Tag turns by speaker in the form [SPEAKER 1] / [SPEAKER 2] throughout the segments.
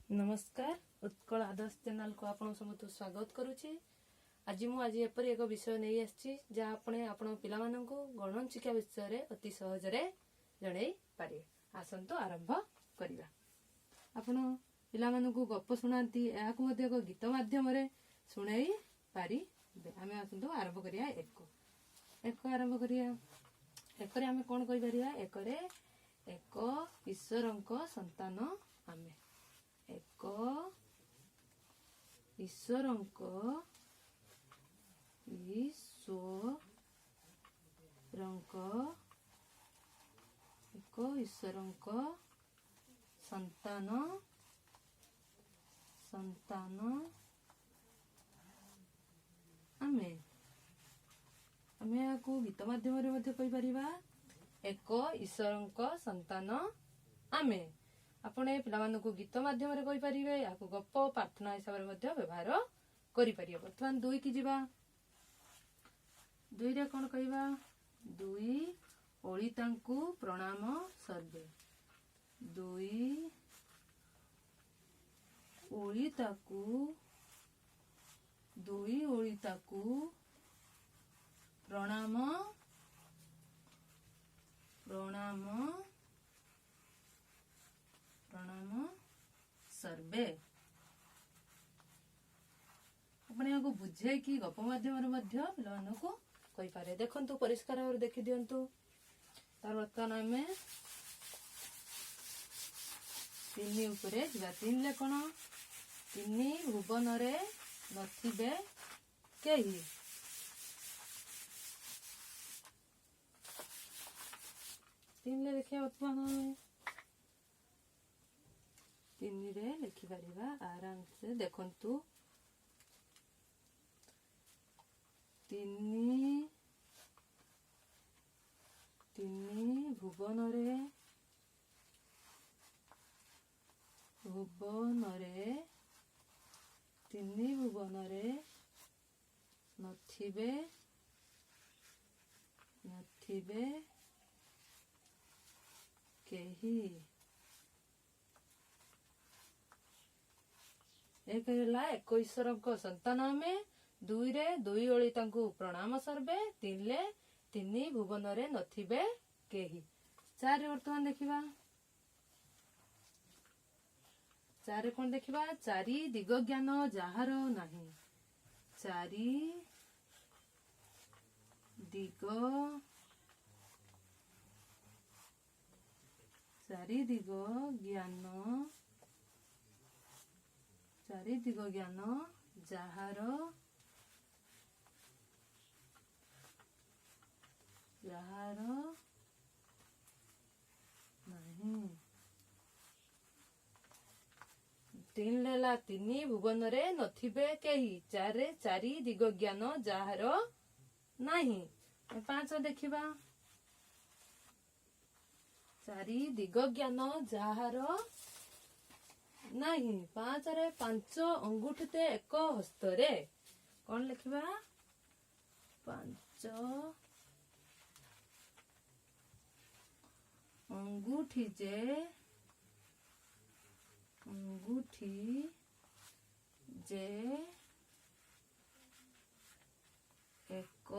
[SPEAKER 1] नमस्कार उत्कल आदर्श चैनल को आपण समस्त स्वागत करुछि। आज एपरी एक विषय नहीं आछि जहाँ आपने आपण पिलामानंकु गणन शिक्षा विषय रे अति सहज रे जणै पारे। आसंतो आरंभ करिवा। आपण पिलामानंकु गप सुनांती याकु मध्ये एक गीत माध्यम रे सुनाई पारी। आमे आसंतो आरंभ करिया। एक आरंभ करिया। एकरे आमे कोन कहि परिया? एकरे एक ईश्वरंक संतान आमे। एक ईश्वरंक संतान आमे याकू गीत माध्यम रे मध्ये कहि परिबा। एक ईश्वरंक संतान आमे। आपणे पिलामानंकु गीत माध्यम रे कहि परिबे। याकू गप प्रार्थना हिसाब रे मध्ये व्यवहार करि परिबे। वर्तमान 2 की जिबा। 2 रे कोन कहिबा? 2 ओळितांकु प्रणाम सर्वे। 2 ओळिताकु प्रणाम सर्वे। अपने को बुझे कि गप माध्यम रे मध्ये पिलामानंकु कहि पारे। देखंतु परिष्कार भाव देखि दियंतु। तार वर्तमान आमे 3 उपरे जिबा। 3 ले कोन? 3 भुवन रे नथिबे केही। 3 ले देखिया। वर्तमान आमे 3 रे लिखि परिबा आराम से। देखंतु 3 भुवन रे नथिबे केही। एक हेला एक ईश्वरंक संतान आमे। 2 रे 2 ओळितांकु प्रणाम सर्वे। 3 ले 3 भुवन रे नथिबे केही। 4 रे वर्तमान देखिबा। 4 रे कोन देखिबा? 4 दिग ज्ञान जाहार नाही। 4 दिग ज्ञान जाहार नहीं। 3 लेला 3 भुवन रे नथिबे केही। 4 रे 4 दिग ज्ञान जाहार नाही। 5 देखिबा। 4 दिग ज्ञान जाहार नहीं। 5 रे 5 अंगुठिते एक हस्तरे। कौन लिखिबा? 5 अंगुठी जे एक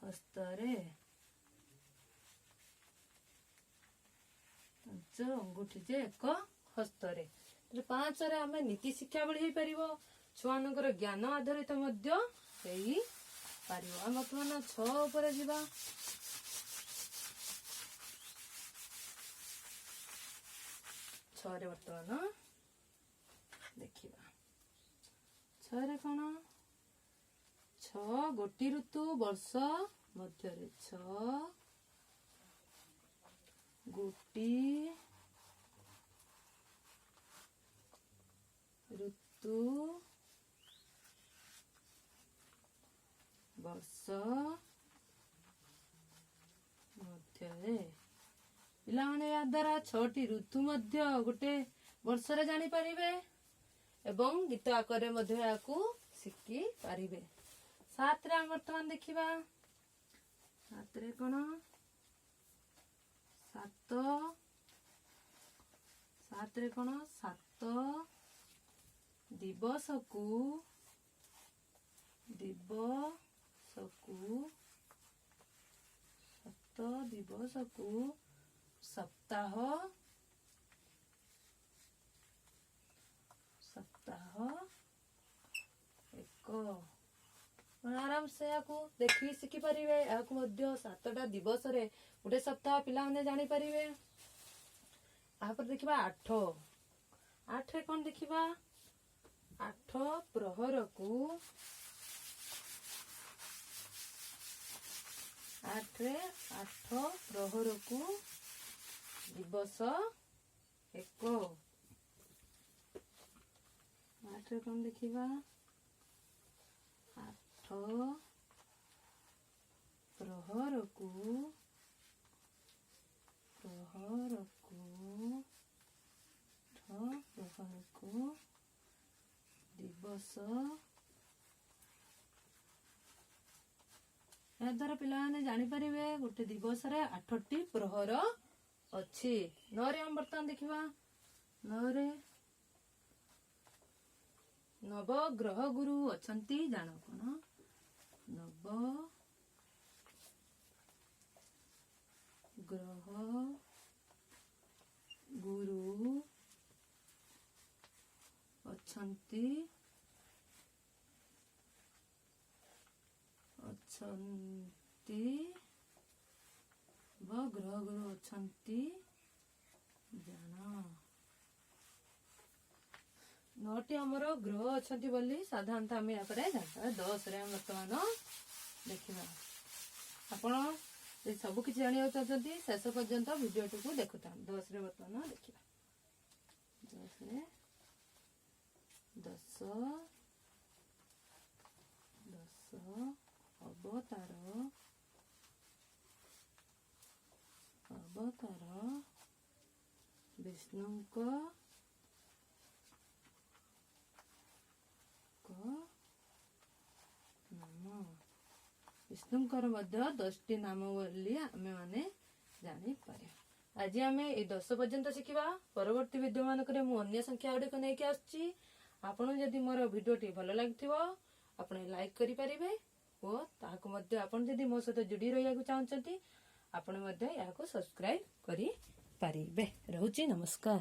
[SPEAKER 1] हस्तरे। 5 अंगुठी जे एक हस्तरे। 5 रे आमे नीति शिक्षा बळी हे परिबो। छुआनकर ज्ञान आधारित मध्य हेई परिबो। हम वर्तमान 6 ऊपर जिबा। 6 रे वर्तमान देखिबा। 6 रे कोन? 6 गोटी ऋतु वर्ष मध्य रे। 6 गोटी ऋतु वर्ष मध्य रे। पिला माने या द्वारा 6टी ऋतु मध्य गोटे वर्ष रे जानि परिबे एवं गीत आकारे मध्य याकू शिखी पारिबे। 7 रे वर्तमान देखिबा। 7 रे कोन? 7 ସାତରେ କ'ଣ 7 ଦିବସକୁ ସପ୍ତାହ ଏକ। ଆରାମ ସେ ଏହାକୁ ଦେଖି ଶିଖିପାରିବେ। ଏହାକୁ ମଧ୍ୟ 7ଟା ଦିବସରେ ଗୋଟେ ସପ୍ତାହ ପିଲାମାନେ ଜାଣିପାରିବେ। ତାପରେ ଦେଖିବା 8ରେ କ'ଣ ଦେଖିବା? 8 ପ୍ରହରକୁ ଦିବସ 1। 8ରେ କ'ଣ ଦେଖିବା? 8 ପ୍ରହରକୁ ଦିବସ। ଏହା ଦ୍ୱାରା ପିଲାମାନେ ଜାଣିପାରିବେ ଗୋଟେ ଦିବସରେ 8ଟି ପ୍ରହର ଅଛି। 9ରେ ଆମେ ବର୍ତ୍ତମାନ ଦେଖିବା। 9ରେ ନବଗ୍ରହ ଗୁରୁ ଅଛନ୍ତି। ଜାଣ କ'ଣ? ନବଗ୍ରହ ଗୁରୁ ଅଛନ୍ତି। ଗ୍ରହ ଗୁରୁ ଅଛନ୍ତି ଜାଣ। 9ଟି ଆମର ଗ୍ରହ ଅଛନ୍ତି ବୋଲି ସାଧାରଣତଃ ଆମେ ଏହାପରେ ଜାଣିବା। 10ରେ ଆମେ ବର୍ତ୍ତମାନ ଦେଖିବା। ଆପଣ ଯଦି ସବୁ କିଛି ଜାଣିବାକୁ ଚାହୁଁଛନ୍ତି ଶେଷ ପର୍ଯ୍ୟନ୍ତ ଭିଡ଼ିଓଟିକୁ ଦେଖୁଥାନ୍ତୁ। 10ରେ ବର୍ତ୍ତମାନ ଦେଖିବା। 10ରେ 10 ଅବତାର ବିଷ୍ଣୁଙ୍କ ନାମ। ବିଷ୍ଣୁଙ୍କର ମଧ୍ୟ 10ଟି ନାମ ବୋଲି ଆମେ ମାନେ ଜାଣିପାରିବା। ଆଜି ଆମେ ଏଇ 10 ପର୍ଯ୍ୟନ୍ତ ଶିଖିବା। ପରବର୍ତ୍ତୀ ଭିଡ଼ିଓ ମାନଙ୍କରେ ମୁଁ ଅନ୍ୟ ସଂଖ୍ୟା ଗୁଡ଼ିକ ନେଇକି ଆସୁଛି। ଆପଣଙ୍କୁ ଯଦି ମୋର ଭିଡ଼ିଓଟି ଭଲ ଲାଗିଥିବ ଆପଣ ଲାଇକ୍ କରିପାରିବେ ଓ ତାହାକୁ ମଧ୍ୟ ଆପଣ ଯଦି ମୋ ସହିତ ଯୋଡ଼ି ରହିବାକୁ ଚାହୁଁଛନ୍ତି ଆପଣ ମଧ୍ୟ ଏହାକୁ ସବସ୍କ୍ରାଇବ୍ କରିପାରିବେ। ରହୁଛି, ନମସ୍କାର।